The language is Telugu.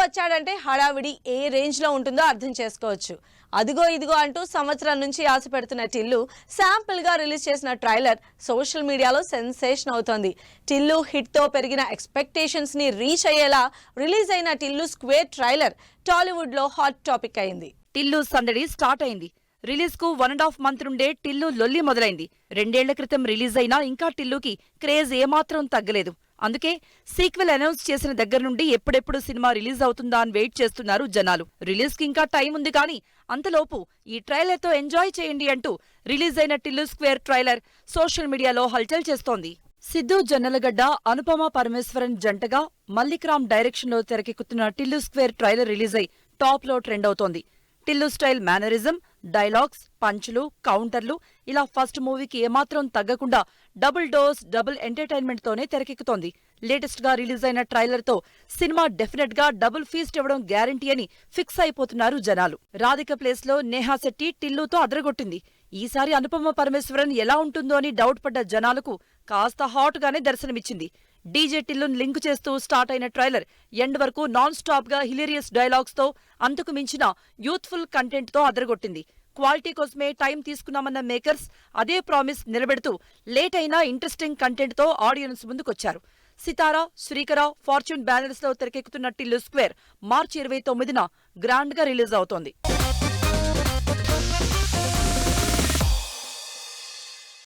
వచ్చాడంటే హడావిడి ఏ రేంజ్ లో ఉంటుందో అర్థం చేసుకోవచ్చు. అదిగో ఇదిగో అంటూ సంవత్సరం నుంచి ఆశ పెడుతున్న టిల్లు శాంపుల్ గా రిలీజ్ చేసిన ట్రైలర్ సోషల్ మీడియాలో సెన్సేషన్ అవుతోంది. టిల్లు హిట్ తో పెరిగిన ఎక్స్పెక్టేషన్స్ ని రీచ్ అయ్యేలా రిలీజ్ అయిన టిల్లు స్క్వేర్ ట్రైలర్ టాలీవుడ్ లో హాట్ టాపిక్ అయింది. టిల్లు సందడి స్టార్ట్ అయింది. రిలీజ్ కు 1.5 మంత్ నుండే టిల్లు లొల్లి మొదలైంది. 2 ఏళ్ల క్రితం రిలీజ్ అయినా ఇంకా టిల్లుకి క్రేజ్ ఏమాత్రం తగ్గలేదు. అందుకే సీక్వెల్ అనౌన్స్ చేసిన దగ్గర నుండి ఎప్పుడెప్పుడు సినిమా రిలీజ్ అవుతుందా అని వెయిట్ చేస్తున్నారు జనాలు. రిలీజ్ కి ఇంకా టైం ఉంది కానీ అంతలోపు ఈ ట్రైలర్ తో ఎంజాయ్ చేయండి అంటూ రిలీజ్ అయిన టిల్లు స్క్వేర్ ట్రైలర్ సోషల్ మీడియాలో హల్చల్ చేస్తోంది. సిద్ధు జొన్నలగడ్డ, అనుపమ పరమేశ్వరన్ జంటగా మల్లిక్ రామ్ డైరెక్షన్ లో తెరకెక్కుతున్న టిల్లు స్క్వేర్ ట్రైలర్ రిలీజ్ అయి టాప్ లో ట్రెండ్ అవుతోంది. టిల్లు స్టైల్ మేనరిజం, డైలాగ్స్, పంచ్లు, కౌంటర్లు ఇలా ఫస్ట్ మూవీకి ఏమాత్రం తగ్గకుండా డబుల్ డోస్, డబుల్ ఎంటర్టైన్మెంట్ తోనే తెరకెక్కుతోంది. లేటెస్ట్ గా రిలీజ్ అయిన ట్రైలర్ తో సినిమా డెఫినెట్ గా డబుల్ ఫీస్ట్ ఇవ్వడం గ్యారంటీ అని ఫిక్స్ అయిపోతున్నారు జనాలు. రాధిక ప్లేస్ లో నేహా శెట్టి టిల్లుతో అదరగొట్టింది. ఈసారి అనుపమ పరమేశ్వరన్ ఎలా ఉంటుందో అని డౌట్ పడ్డ జనాలకు కాస్త హాట్ గానే దర్శనమిచ్చింది. డీజే టిల్లును లింక్ చేస్తూ స్టార్ట్ అయిన ట్రైలర్ ఎండ్ వరకు నాన్ స్టాప్ గా హిలేరియస్ డైలాగ్స్ తో, అంతకు మించిన యూత్ఫుల్ కంటెంట్ తో అదరగొట్టింది. క్వాలిటీ కోసమే టైం తీసుకున్నామన్న మేకర్స్ అదే ప్రామిస్ నిలబెడుతూ లేట్ అయినా ఇంట్రెస్టింగ్ కంటెంట్ తో ఆడియన్స్ ముందుకొచ్చారు. సితారా, శ్రీకర, ఫార్చ్యూన్ బ్యానర్స్ లో తెరకెక్కుతున్న టిల్లు స్క్వేర్ మార్చి 29న గ్రాండ్ గా రిలీజ్ అవుతోంది.